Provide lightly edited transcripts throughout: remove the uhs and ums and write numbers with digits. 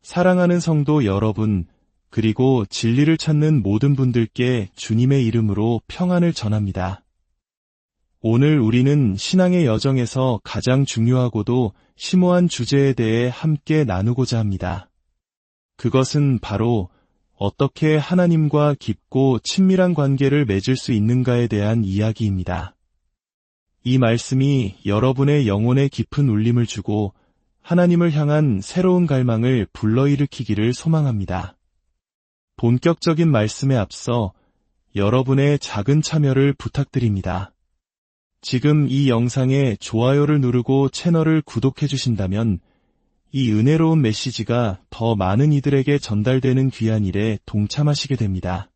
사랑하는 성도 여러분, 그리고 진리를 찾는 모든 분들께 주님의 이름으로 평안을 전합니다. 오늘 우리는 신앙의 여정에서 가장 중요하고도 심오한 주제에 대해 함께 나누고자 합니다. 그것은 바로 어떻게 하나님과 깊고 친밀한 관계를 맺을 수 있는가에 대한 이야기입니다. 이 말씀이 여러분의 영혼에 깊은 울림을 주고 하나님을 향한 새로운 갈망을 불러일으키기를 소망합니다. 본격적인 말씀에 앞서 여러분의 작은 참여를 부탁드립니다. 지금 이 영상에 좋아요를 누르고 채널을 구독해 주신다면 이 은혜로운 메시지가 더 많은 이들에게 전달되는 귀한 일에 동참하시게 됩니다.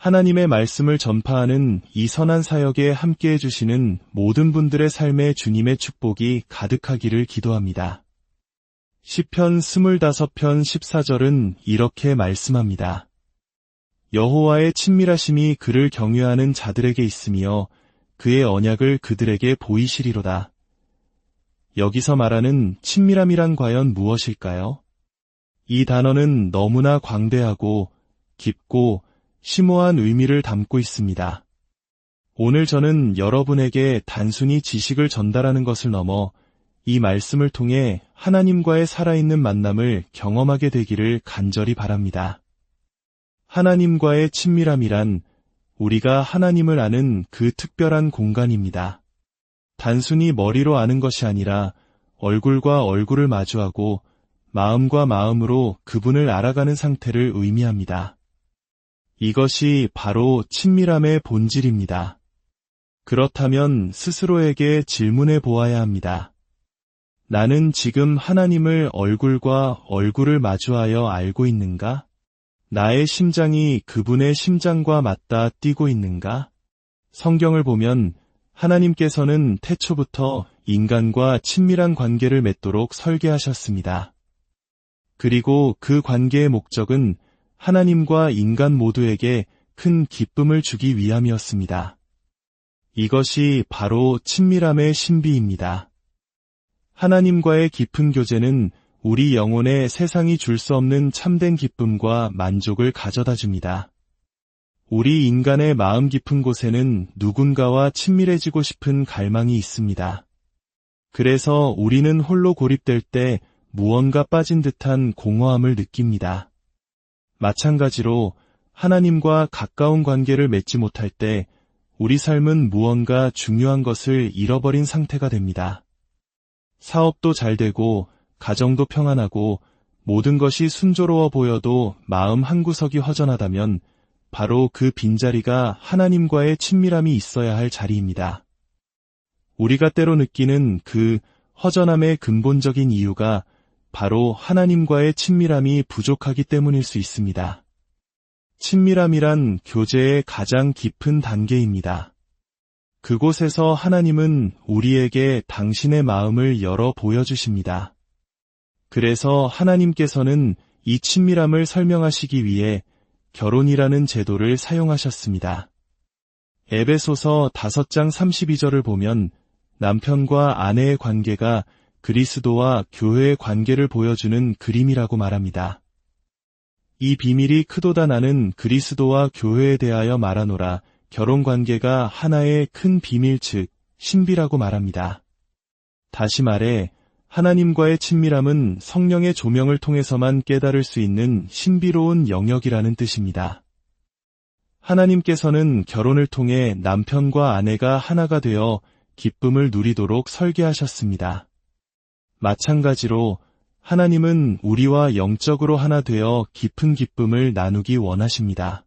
하나님의 말씀을 전파하는 이 선한 사역에 함께해 주시는 모든 분들의 삶에 주님의 축복이 가득하기를 기도합니다. 시편 25편 14절은 이렇게 말씀합니다. 여호와의 친밀하심이 그를 경외하는 자들에게 있으며 그의 언약을 그들에게 보이시리로다. 여기서 말하는 친밀함이란 과연 무엇일까요? 이 단어는 너무나 광대하고 깊고 심오한 의미를 담고 있습니다. 오늘 저는 여러분에게 단순히 지식을 전달하는 것을 넘어 이 말씀을 통해 하나님과의 살아있는 만남을 경험하게 되기를 간절히 바랍니다. 하나님과의 친밀함이란 우리가 하나님을 아는 그 특별한 공간입니다. 단순히 머리로 아는 것이 아니라 얼굴과 얼굴을 마주하고 마음과 마음으로 그분을 알아가는 상태를 의미합니다. 이것이 바로 친밀함의 본질입니다. 그렇다면 스스로에게 질문해 보아야 합니다. 나는 지금 하나님을 얼굴과 얼굴을 마주하여 알고 있는가? 나의 심장이 그분의 심장과 맞닿아 뛰고 있는가? 성경을 보면 하나님께서는 태초부터 인간과 친밀한 관계를 맺도록 설계하셨습니다. 그리고 그 관계의 목적은 하나님과 인간 모두에게 큰 기쁨을 주기 위함이었습니다. 이것이 바로 친밀함의 신비입니다. 하나님과의 깊은 교제는 우리 영혼에 세상이 줄 수 없는 참된 기쁨과 만족을 가져다 줍니다. 우리 인간의 마음 깊은 곳에는 누군가와 친밀해지고 싶은 갈망이 있습니다. 그래서 우리는 홀로 고립될 때 무언가 빠진 듯한 공허함을 느낍니다. 마찬가지로 하나님과 가까운 관계를 맺지 못할 때 우리 삶은 무언가 중요한 것을 잃어버린 상태가 됩니다. 사업도 잘 되고 가정도 평안하고 모든 것이 순조로워 보여도 마음 한구석이 허전하다면 바로 그 빈자리가 하나님과의 친밀함이 있어야 할 자리입니다. 우리가 때로 느끼는 그 허전함의 근본적인 이유가 바로 하나님과의 친밀함이 부족하기 때문일 수 있습니다. 친밀함이란 교제의 가장 깊은 단계입니다. 그곳에서 하나님은 우리에게 당신의 마음을 열어 보여주십니다. 그래서 하나님께서는 이 친밀함을 설명하시기 위해 결혼이라는 제도를 사용하셨습니다. 에베소서 5장 32절을 보면 남편과 아내의 관계가 그리스도와 교회의 관계를 보여주는 그림이라고 말합니다. 이 비밀이 크도다 나는 그리스도와 교회에 대하여 말하노라. 결혼관계가 하나의 큰 비밀 즉 신비라고 말합니다. 다시 말해 하나님과의 친밀함은 성령의 조명을 통해서만 깨달을 수 있는 신비로운 영역이라는 뜻입니다. 하나님께서는 결혼을 통해 남편과 아내가 하나가 되어 기쁨을 누리도록 설계하셨습니다. 마찬가지로 하나님은 우리와 영적으로 하나 되어 깊은 기쁨을 나누기 원하십니다.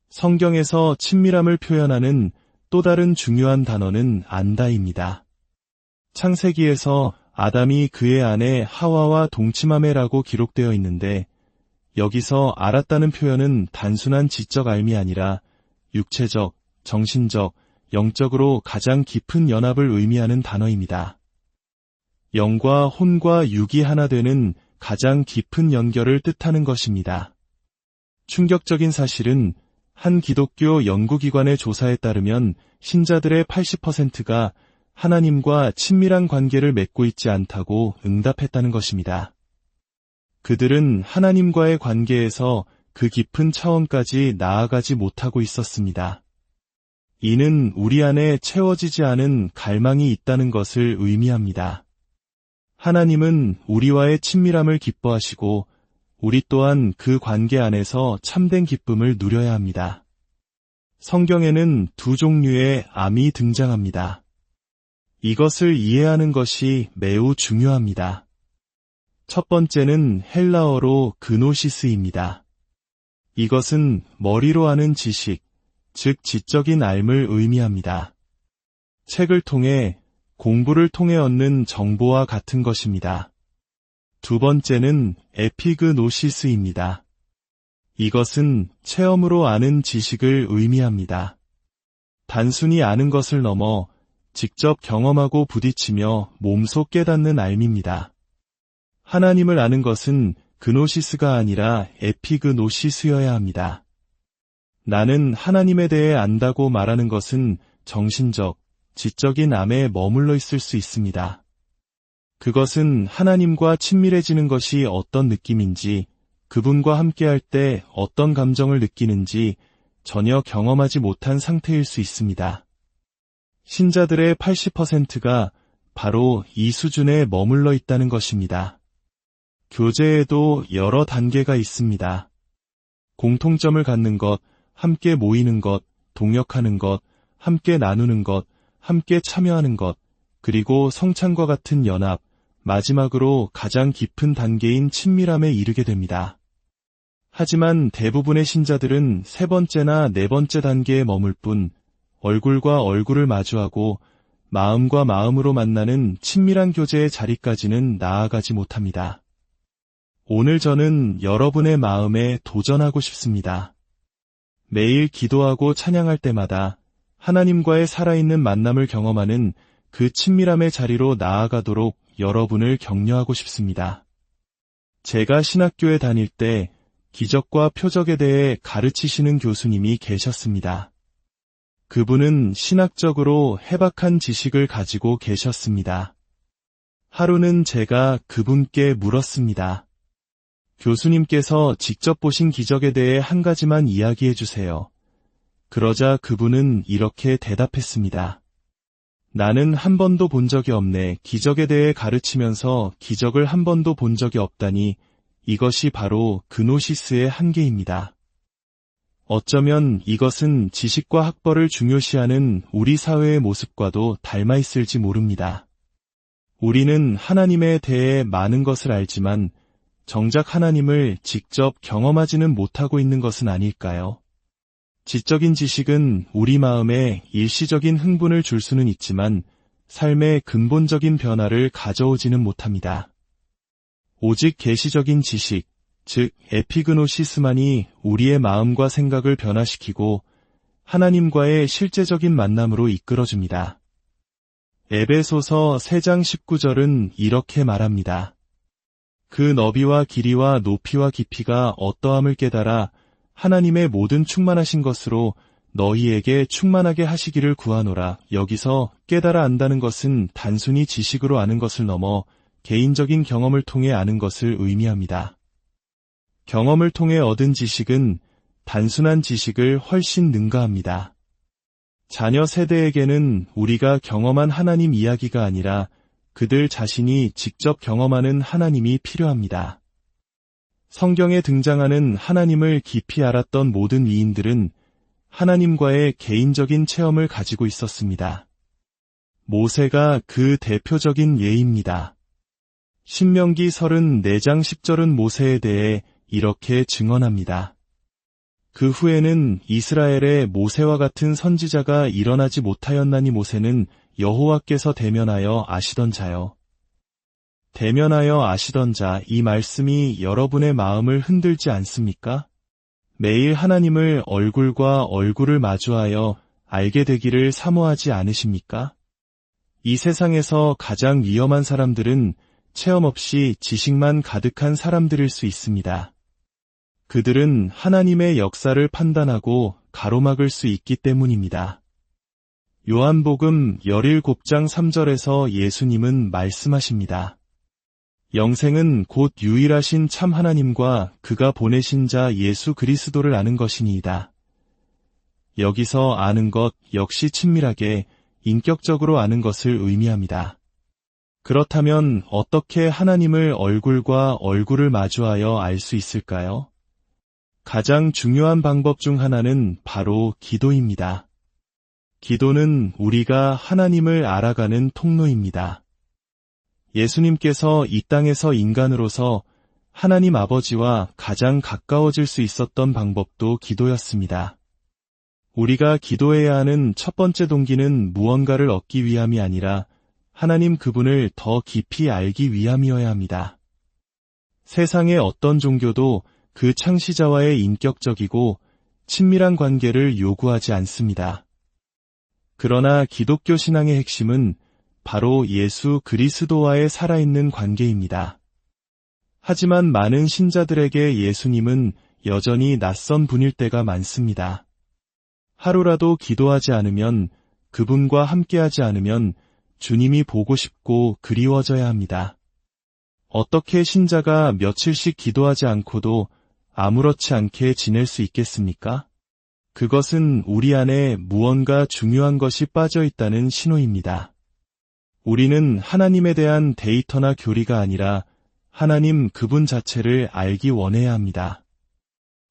성경에서 친밀함을 표현하는 또 다른 중요한 단어는 안다입니다. 창세기에서 아담이 그의 아내 하와와 동침하매라고 기록되어 있는데 여기서 알았다는 표현은 단순한 지적 알미 아니라 육체적, 정신적, 영적으로 가장 깊은 연합을 의미하는 단어입니다. 영과 혼과 육이 하나 되는 가장 깊은 연결을 뜻하는 것입니다. 충격적인 사실은 한 기독교 연구기관의 조사에 따르면 신자들의 80%가 하나님과 친밀한 관계를 맺고 있지 않다고 응답했다는 것입니다. 그들은 하나님과의 관계에서 그 깊은 차원까지 나아가지 못하고 있었습니다. 이는 우리 안에 채워지지 않은 갈망이 있다는 것을 의미합니다. 하나님은 우리와의 친밀함을 기뻐하시고 우리 또한 그 관계 안에서 참된 기쁨을 누려야 합니다. 성경에는 두 종류의 암이 등장합니다. 이것을 이해하는 것이 매우 중요합니다. 첫 번째는 헬라어로 그노시스입니다. 이것은 머리로 아는 지식, 즉 지적인 알을 의미합니다. 책을 통해, 공부를 통해 얻는 정보와 같은 것입니다. 두 번째는 에피그노시스입니다. 이것은 체험으로 아는 지식을 의미합니다. 단순히 아는 것을 넘어 직접 경험하고 부딪히며 몸소 깨닫는 알미입니다. 하나님을 아는 것은 그노시스가 아니라 에피그노시스여야 합니다. 나는 하나님에 대해 안다고 말하는 것은 정신적, 지적인 암에 머물러 있을 수 있습니다. 그것은 하나님과 친밀해지는 것이 어떤 느낌인지, 그분과 함께할 때 어떤 감정을 느끼는지 전혀 경험하지 못한 상태일 수 있습니다. 신자들의 80%가 바로 이 수준에 머물러 있다는 것입니다. 교제에도 여러 단계가 있습니다. 공통점을 갖는 것, 함께 모이는 것, 동역하는 것, 함께 나누는 것, 함께 참여하는 것, 그리고 성찬과 같은 연합, 마지막으로 가장 깊은 단계인 친밀함에 이르게 됩니다. 하지만 대부분의 신자들은 세 번째나 네 번째 단계에 머물 뿐 얼굴과 얼굴을 마주하고 마음과 마음으로 만나는 친밀한 교제의 자리까지는 나아가지 못합니다. 오늘 저는 여러분의 마음에 도전하고 싶습니다. 매일 기도하고 찬양할 때마다 하나님과의 살아있는 만남을 경험하는 그 친밀함의 자리로 나아가도록 여러분을 격려하고 싶습니다. 제가 신학교에 다닐 때 기적과 표적에 대해 가르치시는 교수님이 계셨습니다. 그분은 신학적으로 해박한 지식을 가지고 계셨습니다. 하루는 제가 그분께 물었습니다. 교수님께서 직접 보신 기적에 대해 한 가지만 이야기해 주세요. 그러자 그분은 이렇게 대답했습니다. 나는 한 번도 본 적이 없네. 기적에 대해 가르치면서 기적을 한 번도 본 적이 없다니 이것이 바로 그노시스의 한계입니다. 어쩌면 이것은 지식과 학벌을 중요시하는 우리 사회의 모습과도 닮아 있을지 모릅니다. 우리는 하나님에 대해 많은 것을 알지만 정작 하나님을 직접 경험하지는 못하고 있는 것은 아닐까요? 지적인 지식은 우리 마음에 일시적인 흥분을 줄 수는 있지만 삶의 근본적인 변화를 가져오지는 못합니다. 오직 계시적인 지식, 즉 에피그노시스만이 우리의 마음과 생각을 변화시키고 하나님과의 실제적인 만남으로 이끌어줍니다. 에베소서 3장 19절은 이렇게 말합니다. 그 너비와 길이와 높이와 깊이가 어떠함을 깨달아 하나님의 모든 충만하신 것으로 너희에게 충만하게 하시기를 구하노라. 여기서 깨달아 안다는 것은 단순히 지식으로 아는 것을 넘어 개인적인 경험을 통해 아는 것을 의미합니다. 경험을 통해 얻은 지식은 단순한 지식을 훨씬 능가합니다. 자녀 세대에게는 우리가 경험한 하나님 이야기가 아니라 그들 자신이 직접 경험하는 하나님이 필요합니다. 성경에 등장하는 하나님을 깊이 알았던 모든 위인들은 하나님과의 개인적인 체험을 가지고 있었습니다. 모세가 그 대표적인 예입니다. 신명기 34장 10절은 모세에 대해 이렇게 증언합니다. 그 후에는 이스라엘에 모세와 같은 선지자가 일어나지 못하였나니 모세는 여호와께서 대면하여 아시던 자요. 대면하여 아시던 자, 이 말씀이 여러분의 마음을 흔들지 않습니까? 매일 하나님을 얼굴과 얼굴을 마주하여 알게 되기를 사모하지 않으십니까? 이 세상에서 가장 위험한 사람들은 체험 없이 지식만 가득한 사람들일 수 있습니다. 그들은 하나님의 역사를 판단하고 가로막을 수 있기 때문입니다. 요한복음 17장 3절에서 예수님은 말씀하십니다. 영생은 곧 유일하신 참 하나님과 그가 보내신 자 예수 그리스도를 아는 것이니이다. 여기서 아는 것 역시 친밀하게 인격적으로 아는 것을 의미합니다. 그렇다면 어떻게 하나님을 얼굴과 얼굴을 마주하여 알 수 있을까요? 가장 중요한 방법 중 하나는 바로 기도입니다. 기도는 우리가 하나님을 알아가는 통로입니다. 예수님께서 이 땅에서 인간으로서 하나님 아버지와 가장 가까워질 수 있었던 방법도 기도였습니다. 우리가 기도해야 하는 첫 번째 동기는 무언가를 얻기 위함이 아니라 하나님 그분을 더 깊이 알기 위함이어야 합니다. 세상의 어떤 종교도 그 창시자와의 인격적이고 친밀한 관계를 요구하지 않습니다. 그러나 기독교 신앙의 핵심은 바로 예수 그리스도와의 살아있는 관계입니다. 하지만 많은 신자들에게 예수님은 여전히 낯선 분일 때가 많습니다. 하루라도 기도하지 않으면, 그분과 함께하지 않으면 주님이 보고 싶고 그리워져야 합니다. 어떻게 신자가 며칠씩 기도하지 않고도 아무렇지 않게 지낼 수 있겠습니까? 그것은 우리 안에 무언가 중요한 것이 빠져 있다는 신호입니다. 우리는 하나님에 대한 데이터나 교리가 아니라 하나님 그분 자체를 알기 원해야 합니다.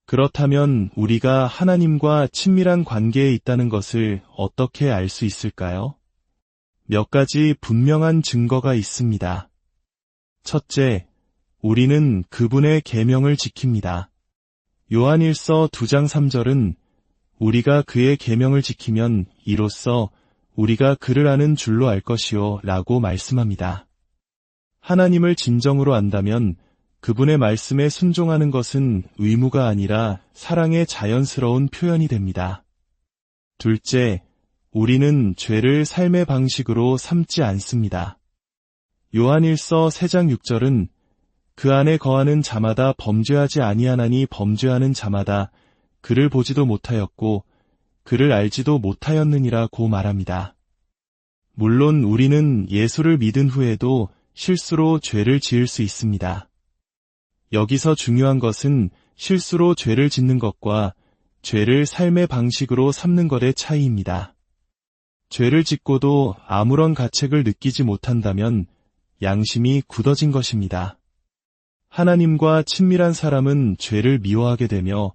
그렇다면 우리가 하나님과 친밀한 관계에 있다는 것을 어떻게 알 수 있을까요? 몇 가지 분명한 증거가 있습니다. 첫째, 우리는 그분의 계명을 지킵니다. 요한일서 2장 3절은 우리가 그의 계명을 지키면 이로써 우리가 그를 아는 줄로 알 것이요 라고 말씀합니다. 하나님을 진정으로 안다면 그분의 말씀에 순종하는 것은 의무가 아니라 사랑의 자연스러운 표현이 됩니다. 둘째, 우리는 죄를 삶의 방식으로 삼지 않습니다. 요한일서 3장 6절은 그 안에 거하는 자마다 범죄하지 아니하나니 범죄하는 자마다 그를 보지도 못하였고 그를 알지도 못하였느니라고 말합니다. 물론 우리는 예수를 믿은 후에도 실수로 죄를 지을 수 있습니다. 여기서 중요한 것은 실수로 죄를 짓는 것과 죄를 삶의 방식으로 삼는 것의 차이입니다. 죄를 짓고도 아무런 가책을 느끼지 못한다면 양심이 굳어진 것입니다. 하나님과 친밀한 사람은 죄를 미워하게 되며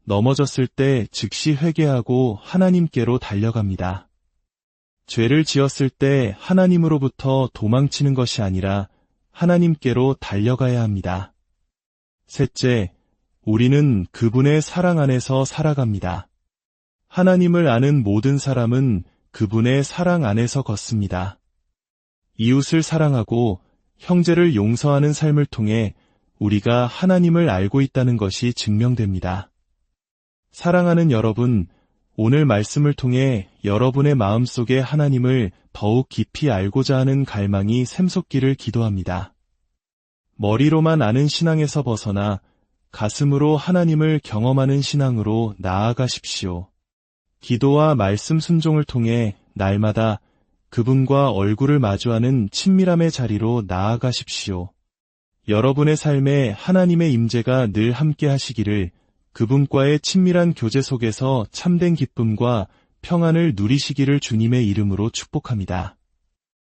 넘어졌을 때 즉시 회개하고 하나님께로 달려갑니다. 죄를 지었을 때 하나님으로부터 도망치는 것이 아니라 하나님께로 달려가야 합니다. 셋째, 우리는 그분의 사랑 안에서 살아갑니다. 하나님을 아는 모든 사람은 그분의 사랑 안에서 걷습니다. 이웃을 사랑하고 형제를 용서하는 삶을 통해 우리가 하나님을 알고 있다는 것이 증명됩니다. 사랑하는 여러분, 오늘 말씀을 통해 여러분의 마음속에 하나님을 더욱 깊이 알고자 하는 갈망이 샘솟기를 기도합니다. 머리로만 아는 신앙에서 벗어나 가슴으로 하나님을 경험하는 신앙으로 나아가십시오. 기도와 말씀 순종을 통해 날마다 그분과 얼굴을 마주하는 친밀함의 자리로 나아가십시오. 여러분의 삶에 하나님의 임재가 늘 함께 하시기를, 그분과의 친밀한 교제 속에서 참된 기쁨과 평안을 누리시기를 주님의 이름으로 축복합니다.